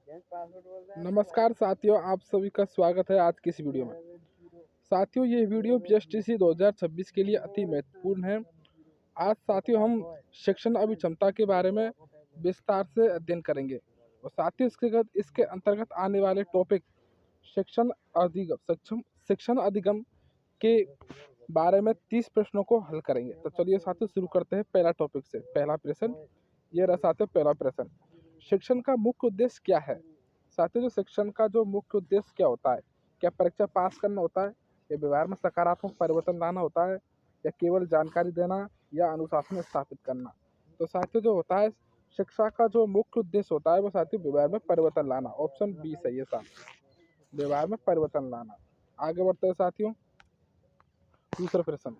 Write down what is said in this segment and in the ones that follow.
नमस्कार साथियों, आप सभी का स्वागत है आज की इस वीडियो में। साथियों, ये वीडियो जीएसटीसी 2026 के लिए अति महत्वपूर्ण है। आज साथियों हम शिक्षण अभिक्षमता के बारे में विस्तार से अध्ययन करेंगे और साथियों इसके अंतर्गत आने वाले टॉपिक शिक्षण अधिगम के बारे में 30 प्रश्नों को हल करेंगे। तो चलिए साथियों शुरू करते हैं पहला टॉपिक से। पहला प्रश्न ये रहा साथियों। पहला प्रश्न, शिक्षण का मुख्य उद्देश्य क्या है? साथियों, जो शिक्षण का जो मुख्य उद्देश्य क्या होता है? क्या परीक्षा पास करना होता है, या व्यवहार में सकारात्मक परिवर्तन लाना होता है, या केवल जानकारी देना, या अनुशासन स्थापित करना? तो साथियों जो होता है शिक्षा का जो मुख्य उद्देश्य होता है वो साथियों व्यवहार में परिवर्तन लाना। ऑप्शन बी सही है साथियों, व्यवहार में परिवर्तन लाना। आगे बढ़ते हैं साथियों। दूसरा प्रश्न,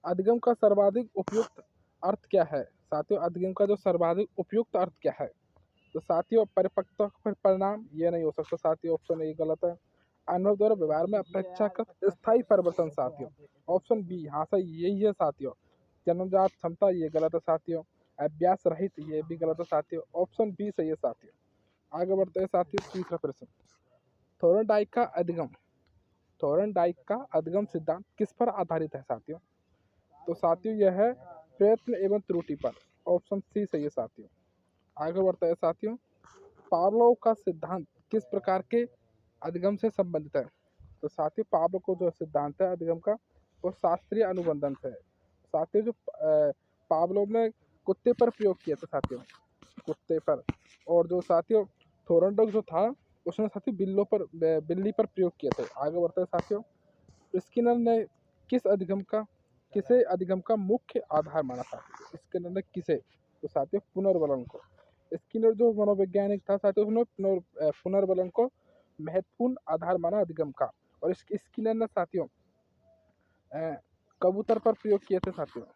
अधिगम का सर्वाधिक उपयुक्त अर्थ क्या है? साथियों, अधिगम का जो सर्वाधिक उपयुक्त अर्थ क्या है? तो साथियों परिपक्वता पर परिणाम ये नहीं हो सकता साथियों, ऑप्शन ए गलत है। अनुभव द्वारा व्यवहार में अपेक्षाकृत स्थायी परिवर्तन साथियों, ऑप्शन बी हाँ सही यही है साथियों। जन्मजात क्षमता ये गलत है साथियों। अभ्यास रहित ये भी गलत है साथियों, ऑप्शन बी सही है साथियों। आगे बढ़ते हैं साथियों। तीसरा प्रश्न, थोर्नडाइक का अधिगम सिद्धांत किस पर आधारित है साथियों? तो साथियों यह है प्रयत्न एवं त्रुटि पर, ऑप्शन सी सही है साथियों। आगे बढ़ते हैं साथियों। पावलोव का सिद्धांत किस प्रकार के अधिगम से संबंधित है? तो साथियों पावलोव को जो सिद्धांत है अधिगम का वो शास्त्रीय अनुबंधन से है। साथियों जो पावलोव ने कुत्ते पर प्रयोग किया था साथियों, कुत्ते पर। और जो साथियों थोरनडाइक जो था उसने साथियों बिल्ली पर प्रयोग किए थे। आगे बढ़ते हैं साथियों। स्किनर ने किसे अधिगम का मुख्य आधार माना था? स्किनर ने किसे? तो साथियों पुनर्बलन को। स्किनर जो मनोवैज्ञानिक था साथियों उसने पुनर्बलन को महत्वपूर्ण आधार माना अधिगम का। और स्किनर ने साथियों कबूतर पर प्रयोग किए थे साथियों,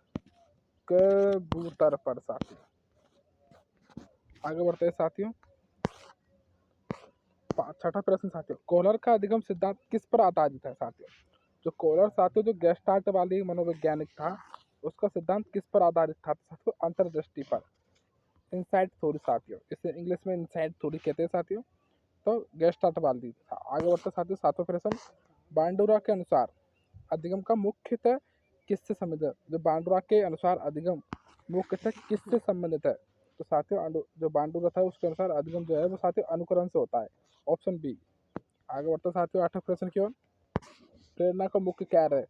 कबूतर पर साथियों। आगे बढ़ते हैं साथियों। छठा प्रश्न साथियों, कोहलर का अधिगम सिद्धांत किस पर आधारित है साथियों? जो कोहलर साथियों जो गेस्टाल्ट वाली मनोवैज्ञानिक था उसका सिद्धांत किस पर आधारित था? साथियों अंतर्दृष्टि पर, इनसाइट थ्योरी साथियों। इसे इंग्लिश में इनसाइट थ्योरी कहते हैं साथियों। तो गेस्टाल्ट वाली था। आगे बढ़ते साथियों। सातवां प्रश्न, बांडुरा के अनुसार अधिगम का मुख्यतः किससे संबंधित है? जो बांडुरा के अनुसार अधिगम मुख्यतः किससे संबंधित है? तो साथियों जो बांडुरा था उसके अनुसार अधिगम जो है वो साथियों अनुकरण से होता है, ऑप्शन बी। आगे बढ़ते साथियों। आठवें प्रश्न की ओर, प्रेरणा का मुख्य कार्य है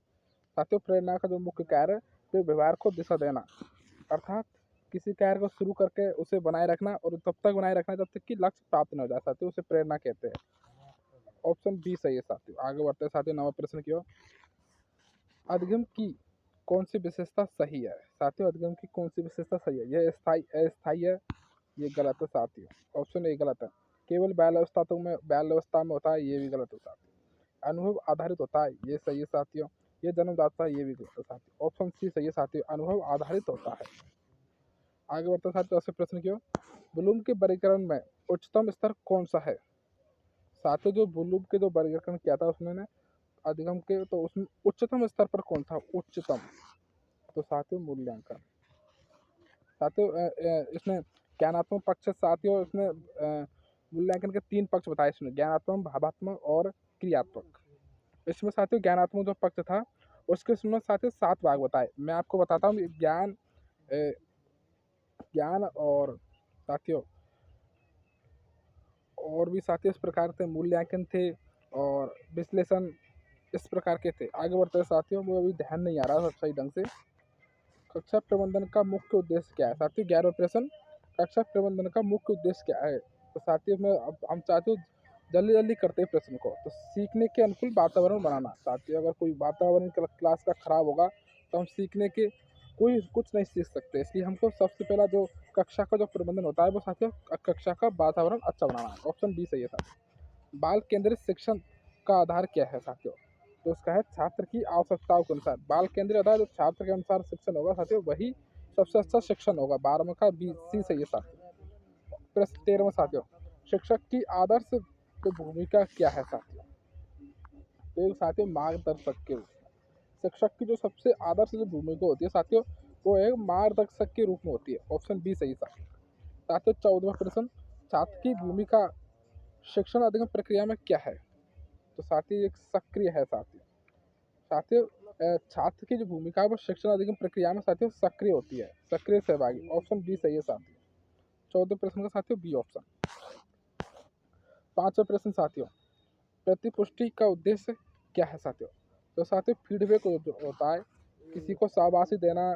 साथियों। प्रेरणा का जो मुख्य कार्य है तो व्यवहार को दिशा देना, अर्थात किसी कार्य को शुरू करके उसे बनाए रखना और तब तक बनाए रखना जब तक कि लक्ष्य प्राप्त न हो जाए साथियों, उसे प्रेरणा कहते हैं, ऑप्शन बी सही है साथियों। आगे बढ़ते हैं साथियों। नवा प्रश्न की ओर, अधिगम की कौन सी विशेषता सही है साथियों? अधिगम की कौन सी विशेषता सही है? यह अस्थायी है, ये गलत है साथियों, ऑप्शन ए गलत है। केवल बाल अवस्था में होता है, ये भी गलत है साथियों। अनुभव आधारित होता है, ये सही है साथियों। ये जन्मदाता है, ये भी गलत है साथियों, ऑप्शन सी सही है साथियों। अनुभव आधारित होता है। आगे बढ़ते साथियों। दसवें प्रश्न की ओर, ब्लूम के वर्गीकरण में उच्चतम स्तर कौन सा है साथियों? जो ब्लूम के जो वर्गीकरण किया था उसने अधिगम के, तो उसमें उच्चतम स्तर पर कौन था? उच्चतम, तो साथियों मूल्यांकन। साथियों इसमें ज्ञानात्मक पक्ष साथियों इसमें मूल्यांकन के 3 पक्ष बताए इसमें, ज्ञानात्मक, भावात्मक और क्रियात्मक। इसमें साथियों ज्ञानात्मक जो पक्ष था उसके इसमें साथियों 7 भाग बताए। मैं आपको बताता हूँ ज्ञान और साथियों और भी साथियों इस प्रकार थे, मूल्यांकन थे और विश्लेषण इस प्रकार के थे। आगे बढ़ते हैं साथियों, मुझे अभी ध्यान नहीं आ रहा सही ढंग से। कक्षा प्रबंधन का मुख्य उद्देश्य क्या है साथियों? 11वां प्रश्न, कक्षा प्रबंधन का मुख्य उद्देश्य क्या है? तो साथियों में अब हम चाहते हो जल्दी जल्दी करते हैं प्रश्न को। तो सीखने के अनुकूल वातावरण बनाना साथियों। अगर कोई वातावरण क्लास का खराब होगा तो हम सीखने के कुछ नहीं सीख सकते। इसलिए हमको सबसे पहला जो कक्षा का जो प्रबंधन होता है वो साथियों कक्षा का वातावरण अच्छा बनाना है, ऑप्शन बी सही है साथियों। बाल केंद्रित शिक्षण का आधार क्या है साथियों? तो उसका है छात्र की आवश्यकताओं के अनुसार। बाल केंद्रीय आधार जो छात्र के अनुसार शिक्षण होगा साथियों वही सबसे अच्छा शिक्षण होगा। 12वां का बी सी सही है साथियों। प्रश्न 13वां साथियों, शिक्षक की आदर्श की भूमिका क्या है साथियों? तो साथियों मार्गदर्शक के रूप में शिक्षक की जो सबसे आदर्श जो भूमिका होती है साथियों वो एक मार्गदर्शक के रूप में होती है, ऑप्शन बी सही साथियों। 14वां प्रश्न, छात्र की भूमिका शिक्षण अधिगम प्रक्रिया में क्या है? तो साथियों एक सक्रिय है साथियों। साथियों छात्र की जो भूमिका है वो शिक्षण अधिगम प्रक्रिया में साथियों सक्रिय होती है, सक्रिय सहभागी। ऑप्शन बी सही है साथियों। 14 प्रश्न का साथियों बी ऑप्शन। 5वां प्रश्न साथियों, प्रतिपुष्टि का उद्देश्य क्या है साथियों? तो साथियों फीडबैक होता है, किसी को शाबाशी देना,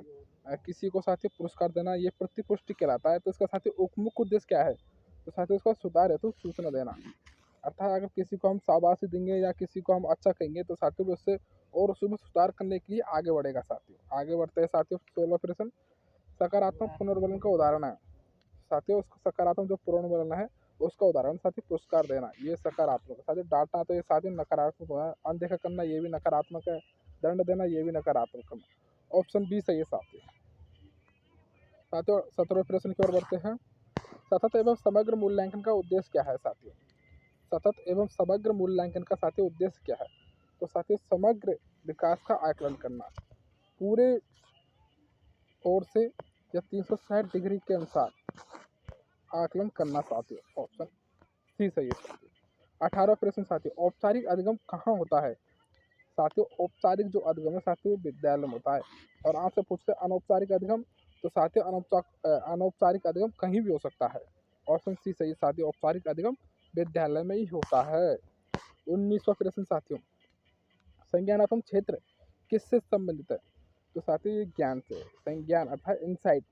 किसी को साथियों पुरस्कार देना, ये प्रतिपुष्टि कहलाता है। तो इसका साथियों मुख्य उद्देश्य क्या है? तो साथियों इसका सुधार हेतु सूचना देना। अर्थात अगर किसी को हम शाबाशी देंगे या किसी को हम अच्छा कहेंगे तो साथियों उससे और उसमें सुधार करने के लिए आगे बढ़ेगा साथियों। आगे बढ़ते हैं साथियों। 16वां प्रश्न, सकारात्मक पुनर्वलन का उदाहरण है साथियों। उसका सकारात्मक जो पुनर्वलन है उसका उदाहरण साथियों पुरस्कार देना, ये सकारात्मक है साथियों। डांटना तो ये साथियों नकारात्मक है। अनदेखा करना ये भी नकारात्मक है। दंड देना ये भी नकारात्मक है। ऑप्शन बी सही है साथियों। 17वें प्रश्न की ओर बढ़ते हैं। सतत एवं समग्र मूल्यांकन का उद्देश्य क्या है साथियों? सतत एवं समग्र मूल्यांकन का साथियों उद्देश्य क्या है? तो साथियों समग्र विकास का आकलन करना, पूरे ओर से या 360 डिग्री के अनुसार आकलन करना साथियों। ऑप्शन सी सही है साथियों। 18वां प्रश्न साथियों, औपचारिक अधिगम कहाँ होता है? साथियों औपचारिक जो अधिगम है साथियों विद्यालय में होता है। और आपसे पूछते हैं अनौपचारिक अधिगम, तो साथियों अनौपचारिक अधिगम कहीं भी हो सकता है। ऑप्शन सी सही है साथियों। औपचारिक अधिगम विद्यालय में ही होता है। 19वां प्रश्न साथियों, संज्ञानात्मक क्षेत्र किससे संबंधित है? तो साथियों ये ज्ञान से, संज्ञान अर्थात इंसाइट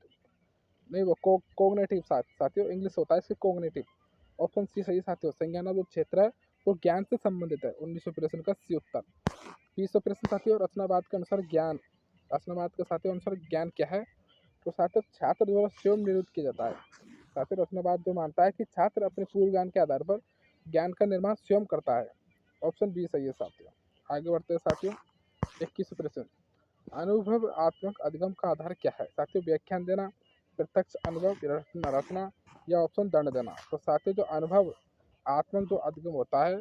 नहीं, वो कोग्निटिव साथियों इंग्लिश होता है इसके कोग्निटिव। ऑप्शन सी सही साथियों। संज्ञानात्मक जो क्षेत्र है वो ज्ञान से संबंधित है। 19वें प्रश्न का सी उत्तर। 20वां प्रश्न साथियों, रचनावाद के अनुसार ज्ञान, रचनावाद के साथियों अनुसार ज्ञान क्या है? तो साथियों छात्र द्वारा स्वयं निर्मित किया जाता है। साथियों रचनावाद जो मानता है कि छात्र अपने पूर्व ज्ञान के आधार पर ज्ञान का निर्माण स्वयं करता है। ऑप्शन बी सही है साथियों। आगे बढ़ते हैं साथियों। 21वां प्रश्न, अनुभवात्मक अधिगम का आधार क्या है? साथियों व्याख्यान देना, प्रत्यक्ष अनुभव, रचना या ऑप्शन दंड देना। तो साथियों जो अनुभव आत्मक जो अधिगम होता है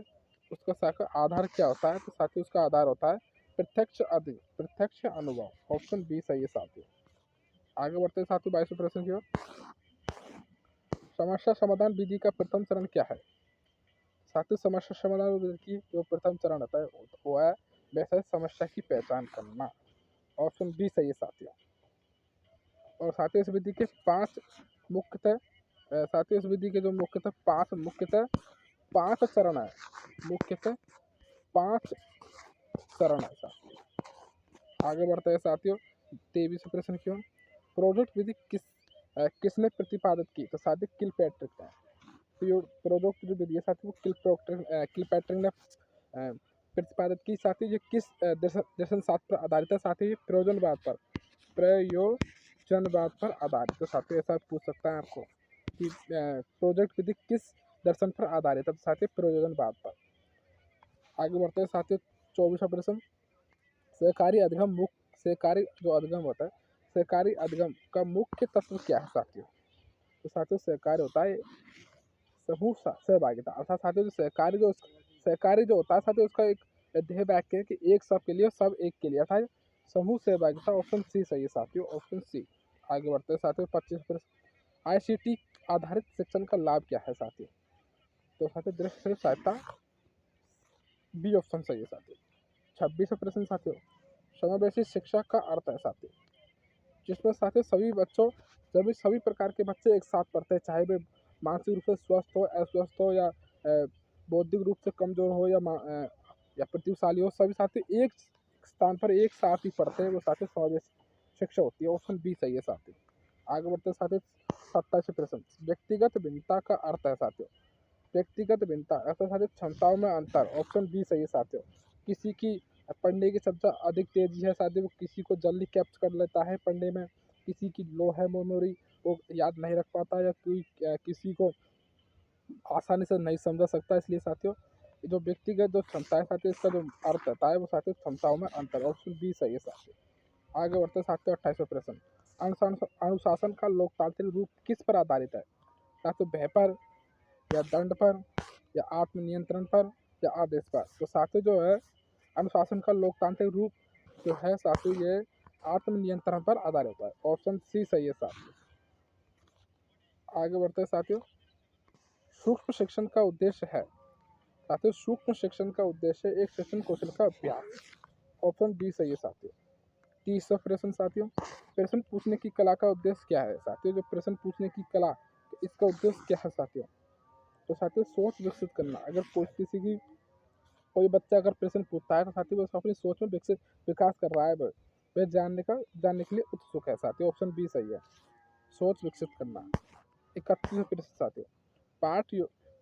उसका साथियों आधार क्या होता है? तो साथियों उसका आधार होता है प्रत्यक्ष अनुभव। ऑप्शन बी सही है साथियों। आगे बढ़ते हैं साथियों 22वें प्रश्न की ओर। समस्या समाधान विधि का प्रथम चरण क्या है? साथियों समस्या समाधान विधि की जो प्रथम चरण होता है वो है वैसे समस्या की पहचान करना। ऑप्शन बी सही है साथियों। और साथियों इस विधि के 5 मुख्यतः साथियों इस विधि के जो मुख्यतः 5 चरण है। मुख्यतः 5 चरण है साथियों। आगे बढ़ते हैं साथियों 23वें प्रश्न की ओर। प्रोजेक्ट विधि किसने प्रतिपादित की? तो साथियों किलपैट्रिक ने। तो प्रोजेक्ट जो विधि है साथियों किलपैट्रिक ने प्रतिपादित की। साथियों ये किस दर्शन शास्त्र पर आधारित है? साथियों प्रयोजनवाद पर आधारित। तो साथियों ऐसा पूछ सकता है आपको कि प्रोजेक्ट विधि किस दर्शन पर आधारित है? तो साथियों प्रयोजनवाद पर। आगे बढ़ते हैं साथियों 24वां प्रश्न, सहकारी जो अधिगम होता है, सहकारी अधिगम का मुख्य तत्व क्या है साथियों? तो साथियों सहकारी होता है समूह सहभागिता। अर्थात साथियों जो सहकारी जो होता है साथियों उसका एक ध्येय वाक्य है कि एक सब के लिए और सब एक के लिए, अर्थात समूह सहभागिता। ऑप्शन सी सही है साथियों। Option C. आगे बढ़ते हैं साथियों 25 प्रश्न, ICT आधारित शिक्षण का लाभ क्या है साथियों? तो साथियों दृश्य सहायता, बी ऑप्शन सही है साथियों। 26वां प्रश्न साथियों, समावेशी शिक्षा का अर्थ है साथियों, जिसमें साथियों सभी प्रकार के बच्चे एक साथ पढ़ते हैं, चाहे वे मानसिक रूप से स्वस्थ हो, अस्वस्थ हो, या बौद्धिक रूप से कमजोर हो या प्रतिभाशाली हो, सभी साथी एक स्थान पर एक साथ ही पढ़ते हैं, वो साथी समावेश शिक्षा होती है। ऑप्शन बी सही है साथियों। आगे बढ़ते साथियों 27वें प्रश्न, व्यक्तिगत भिन्नता का अर्थ है साथियों, व्यक्तिगत भिन्नता अर्थात साथियों क्षमताओं में अंतर। ऑप्शन बी सही है साथियों। किसी की पढ़ने की क्षमता अधिक तेजी है साथियों, वो किसी को जल्दी कैप्च कर लेता है पढ़ने में, किसी की लो है मेमोरी, वो याद नहीं रख पाता, या कोई किसी को आसानी से नहीं समझा सकता। इसलिए साथियों जो व्यक्तिगत जो क्षमता है साथियों इसका जो अर्थ होता है वो साथियों क्षमताओं में अंतर। ऑप्शन बी सही है साथियों। आगे बढ़ते साथियों 28वें प्रश्न, अनुशासन का लोकतांत्रिक रूप किस पर आधारित है? साथियों भय पर, या दंड पर, या आत्मनियंत्रण पर, या आदेश पर। तो साथियों जो है अनुशासन का लोकतांत्रिक रूप जो है साथियों ये आत्मनियंत्रण पर आधारित होता है। ऑप्शन सी सही है साथियों। आगे बढ़ते हैं साथियों सूक्ष्म शिक्षण का उद्देश्य है साथियों, सूक्ष्म शिक्षण का उद्देश्य एक शिक्षण कौशल का अभ्यास। ऑप्शन बी सही है साथियों। 30वां प्रश्न साथियों, प्रश्न पूछने की कला का उद्देश्य क्या है साथियों? जो प्रश्न पूछने की कला, इसका उद्देश्य क्या है साथियों? तो साथियों सोच विकसित करना। अगर कोई बच्चा अगर प्रश्न पूछता है तो साथियों वो अपनी सोच में विकास कर रहा है, वह जानने के लिए उत्सुक है साथियों। ऑप्शन बी सही है, सोच विकसित करना। 31वां प्रश्न साथियों, पाठ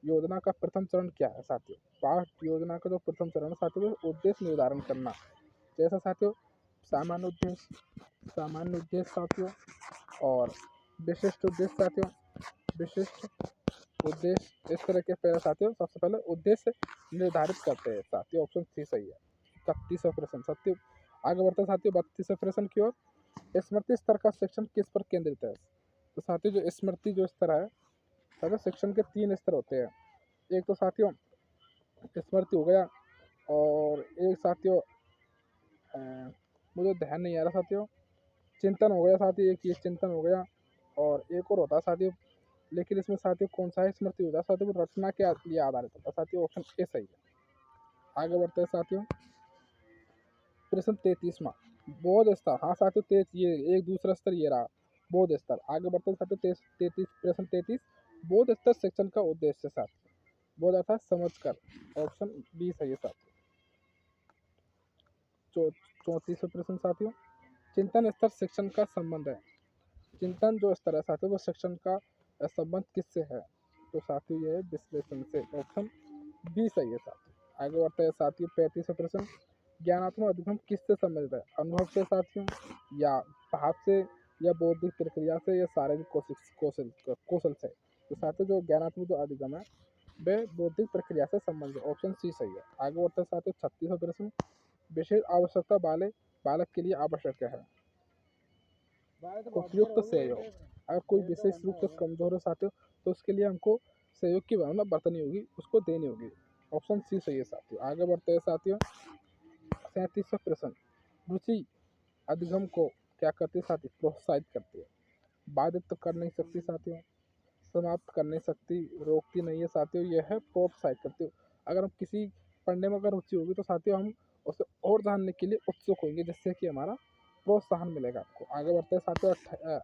योजना का प्रथम चरण क्या है साथियों? पाठ योजना का जो प्रथम चरण है साथियों, उद्देश्य निर्धारण करना। जैसा साथियों सामान्य उद्देश्य साथियों और विशिष्ट उद्देश्य साथियों। विशिष्ट उद्देश्य इस तरह के पहले साथियों, सबसे पहले उद्देश्य निर्धारित करते हैं साथियों। ऑप्शन सी सही है। 31वां प्रश्न साथियों, आगे बढ़ते साथियों 32वें प्रश्न की ओर। स्मृति स्तर का शिक्षण किस पर केंद्रित है? तो साथियों जो स्मृति जो स्तर है साथियों, शिक्षण के 3 स्तर होते हैं। एक तो साथियों स्मृति हो गया, और एक साथियों मुझे ध्यान नहीं आ रहा साथियों, चिंतन हो गया साथियों, एक ये चिंतन हो गया, और एक और होता है साथियों, लेकिन इसमें साथियों कौन सा है स्मृति होता है साथियों? वो रचना के लिए आधारित होता है साथियों। ऑप्शन ए सही है। आगे बढ़ते हैं साथियों, प्रश्न 33वां, बोध स्तर। हाँ साथियों, ये एक दूसरा स्तर ये रहा, बोध स्तर। आगे बढ़ते हैं साथियों 33, प्रश्न 33, बोध स्तर शिक्षण का उद्देश्य साथियों। बोध अर्थात समझ कर। ऑप्शन बी सही है साथियों। 34वां प्रश्न साथियों, चिंतन स्तर शिक्षण का संबंध है। चिंतन जो स्तर है साथियों, वो शिक्षण का संबंध किससे है? तो साथियों ये है विश्लेषण से। ऑप्शन बी सही है साथियों। आगे बढ़ते हैं साथियों 35वां प्रश्न, ज्ञानात्मक अधिगम किससे संबंधित है? अनुभव से साथियों, या भाव से, या बौद्धिक प्रक्रिया से, या शारीरिक कौशल से? तो साथियों जो ज्ञानात्मक जो अधिगम है वह बौद्धिक प्रक्रिया से संबंधित है। ऑप्शन सी सही है। आगे बढ़ते हैं साथियों 36वां प्रश्न, विशेष आवश्यकता वाले बालक के लिए आवश्यक है उपयुक्त सहयोग। अगर कोई विशेष रूप से कमजोर है साथियों, तो उसके लिए हमको सहयोग की भावना बरतनी होगी, उसको देनी होगी। ऑप्शन सी सही है साथियों। आगे बढ़ते हैं साथियों 37वां प्रश्न, रुचि अधिगम को क्या करती है साथियों? प्रोत्साहित करती है। बाधित तो कर नहीं सकती साथियों, समाप्त कर नहीं सकती, रोकती नहीं है साथियों, यह है प्रोत्साहित करती है। अगर हम किसी पढ़ने में अगर रुचि होगी तो साथियों हम उसे और जानने के लिए उत्सुक होंगे, जिससे कि हमारा प्रोत्साहन मिलेगा आपको। आगे बढ़ते हैं साथियों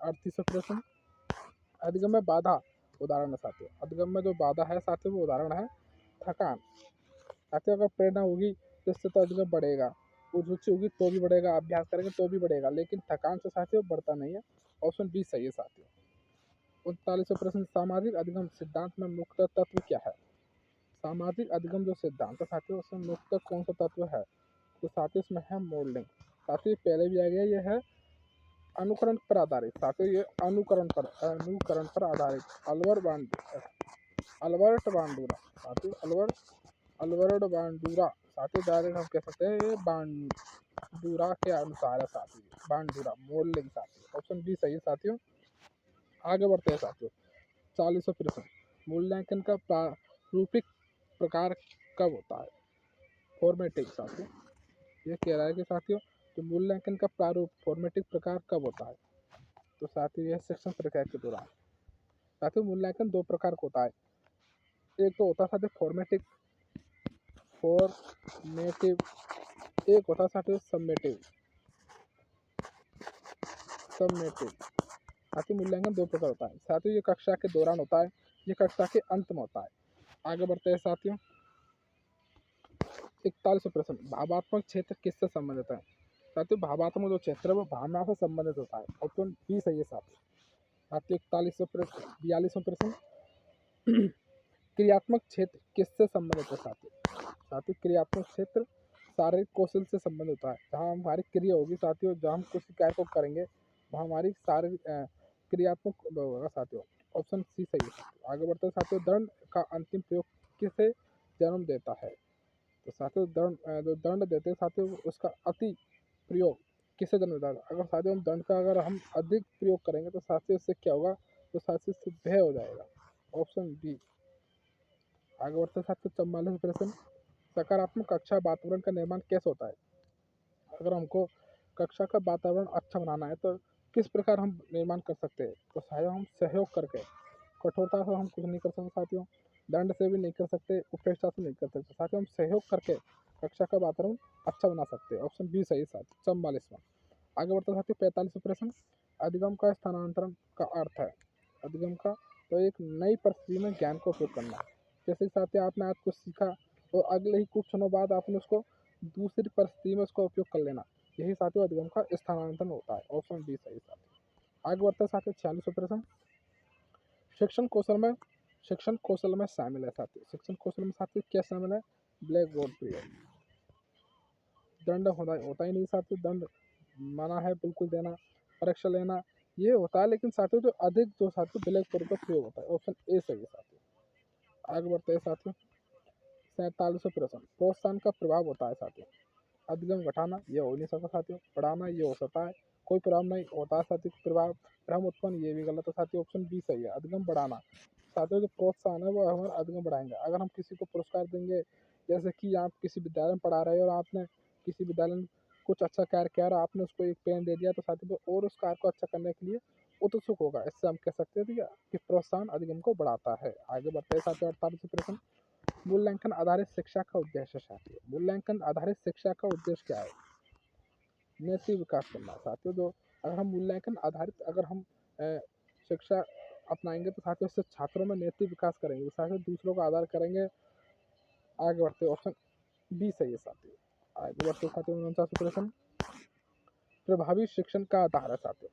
38वां प्रश्न, अधिगम में बाधा उदाहरण है साथियों। अधिगम में जो बाधा है साथियों वो उदाहरण है थकान। साथियों अगर प्रेरणा होगी तो इससे तो अधिगम बढ़ेगा, रुचि होगी तो भी बढ़ेगा, अभ्यास करेंगे तो भी बढ़ेगा, लेकिन थकान से साथियों बढ़ता नहीं है। ऑप्शन बी सही है साथियों। 39वां प्रश्न, सामाजिक अधिगम सिद्धांत में मुख्य तत्व क्या है? सामाजिक अधिगम जो सिद्धांत है साथियों, उसमें मुख्य कौन सा तत्व है? तो साथियों इसमें है मोल्डिंग। साथियों पहले भी आ गया, ये है अनुकरण पर आधारित। साथियों ये अनुकरण पर आधारित। अल्बर्ट बांडूरा साथियों, अल्बर्ट बांडूरा साथियों, डायरेक्ट हम कह सकते हैं ये बांडूरा के अनुसार है साथियों। बांडूरा मोल्डिंग साथियों। ऑप्शन बी सही है साथियों। आगे बढ़ते हैं साथियों 40वां प्रश्न, मूल्यांकन का प्रारूपिक प्रकार कब होता है? फॉर्मेटिव साथियों, ये कह रहा है कि साथियों जो मूल्यांकन का प्रारूप फॉर्मेटिव प्रकार कब होता है? तो साथियों यह शिक्षण प्रक्रिया के दौरान। साथियों मूल्यांकन दो प्रकार का होता है, एक तो होता है साथियों फॉर्मेटिव, एक होता है साथियों समेटिव। साथियों मूल्यांकन दो प्रकार होता है साथियों, ये कक्षा के दौरान होता है, ये कक्षा के अंत में होता है। आगे बढ़ते हैं साथियों 41वां प्रश्न, भावात्मक क्षेत्र किससे संबंधित है? साथियों भावात्मक जो क्षेत्र है वो भावना से संबंधित होता है। ऑप्शन बी सही है साथियों। 41वां प्रश्न 42वां प्रश्न, क्रियात्मक क्षेत्र किससे संबंधित है साथियों? क्रियात्मक क्षेत्र शारीरिक कौशल से संबंधित होता है। जहाँ हमारी क्रिया होगी साथियों, जहाँ हम किसी कार्य को करेंगे वहाँ हमारी शारीरिक क्रियात्मक होगा साथियों। ऑप्शन सी सही है। आगे बढ़ते हैं साथियों, दंड का अंतिम प्रयोग किसे जन्म देता है? तो साथियों जो दंड देते हैं साथियों, उसका अति प्रयोग किसे जन्म देता है? अगर साथियों हम दंड का अगर हम अधिक प्रयोग करेंगे तो साथियों इससे क्या होगा? तो साथियों इससे भय हो जाएगा। Option B. आगे बढ़ते हैं साथियों 44वां प्रश्न, सकारात्मक कक्षा वातावरण का निर्माण कैसे होता है? अगर हमको कक्षा का वातावरण अच्छा बनाना है तो किस प्रकार हम निर्माण कर सकते हैं? तो शायद हम सहयोग करके, कठोरता से हम कुछ नहीं कर सकते साथियों। दंड से भी नहीं कर सकते, उपेक्षा से नहीं कर सकते साथियों। हम सहयोग करके कक्षा का वातावरण अच्छा बना सकते हैं। ऑप्शन बी सही है साथियों। 44वां आगे बढ़ते साथियों 45वां प्रश्न, अधिगम का स्थानांतरण का अर्थ है। अधिगम का तो एक नई परिस्थिति में ज्ञान का उपयोग करना। जैसे साथियों आपने आज कुछ सीखा और अगले ही कुछ क्षणों बाद आपने उसको दूसरी परिस्थिति में उसका उपयोग कर लेना, यही साथियों अधिगम का स्थानांतरण होता है। ऑप्शन बी सही साथियों। आगे बढ़ते साथियों 46वां प्रश्न, शिक्षण कौशल में शामिल है साथियों। शिक्षण कौशल में साथियों क्या शामिल है? ब्लैक बोर्ड प्रयोग। दंड होता ही नहीं साथियों, दंड मना है बिल्कुल देना, परीक्षा लेना ये होता है, लेकिन साथियों जो अधिक जो साथियों ब्लैक बोर्ड का प्रयोग होता है। ऑप्शन ए सही है साथियों। आगे बढ़ते हैं साथियों 47वां प्रश्न, प्रोत्साहन का प्रभाव होता है साथियों। अधिगम घटाना ये हो नहीं सकता साथियों, बढ़ाना ये हो सकता है, कोई प्रभाव नहीं होता है साथियों। प्रभाव भ्रम उत्पन्न ये भी गलत है साथियों। ऑप्शन बी सही है, अधिगम बढ़ाना। साथियों जो प्रोत्साहन है वो हमारा अधिगम बढ़ाएंगे। अगर हम किसी को पुरस्कार देंगे, जैसे कि आप किसी विद्यालय में पढ़ा रहे हो और आपने किसी विद्यालय में कुछ अच्छा कार्य किया और आपने उसको एक पेन दे दिया, तो साथियों वो और उस कार्य को अच्छा करने के लिए उत्सुक होगा। इससे हम कह सकते हैं भैया कि प्रोत्साहन अधिगम को बढ़ाता है। आगे बढ़ते हैं साथियों 48वां प्रश्न, मूल्यांकन आधारित शिक्षा का उद्देश्य साथियों। मूल्यांकन आधारित शिक्षा का उद्देश्य क्या है? नैतिक विकास करना साथियों। जो अगर हम मूल्यांकन आधारित अगर हम शिक्षा अपनाएंगे तो साथियों इससे छात्रों में नैतिक विकास करेंगे, साथियों दूसरों का आदर करेंगे। आगे बढ़ते ऑप्शन बी सही है साथियों। आगे बढ़ते साथियों 49वां प्रश्न, प्रभावी शिक्षण का आधार है साथियों।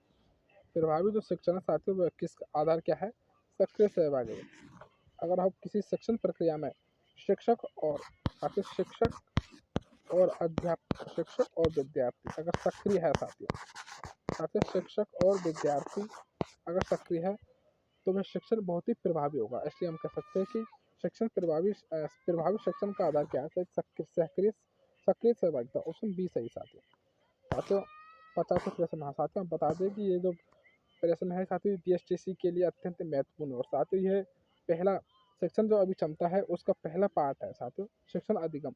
प्रभावी जो शिक्षण है साथियों वो किस आधार क्या है? सक्रिय सहभागी। अगर हम किसी शिक्षण प्रक्रिया में शिक्षक और साथियों शिक्षक और विद्यार्थी अगर सक्रिय है साथियों, शिक्षक और विद्यार्थी अगर सक्रिय है तो वह शिक्षण बहुत ही प्रभावी होगा। इसलिए हम कह सकते हैं कि शिक्षण प्रभावी शिक्षण का आधार क्या है? सक्रिय सहभागिता। ऑप्शन बी सही साथियों। साथियों 50वां प्रश्न, हाँ साथियों हम बता दें कि ये जो प्रश्न है साथियों बीएसटीसी के लिए अत्यंत महत्वपूर्ण है। और साथियों ये पहला शिक्षण जो अभिक्षमता है उसका पहला पार्ट है साथियों, शिक्षण अधिगम।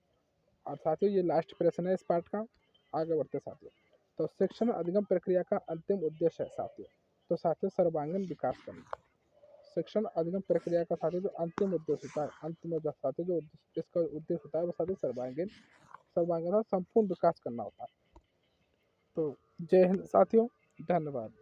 और साथियों ये लास्ट प्रश्न है इस पार्ट का। आगे बढ़ते साथियों, तो शिक्षण अधिगम प्रक्रिया का अंतिम उद्देश्य है साथियों, तो साथियों सर्वांगीण विकास करना। शिक्षण अधिगम प्रक्रिया का साथियों जो अंतिम उद्देश्य होता है, अंतिम जो साथियों जो इसका उद्देश्य होता है वो साथियों सर्वांगीण संपूर्ण विकास करना होता है। तो जय हिंद साथियों, धन्यवाद।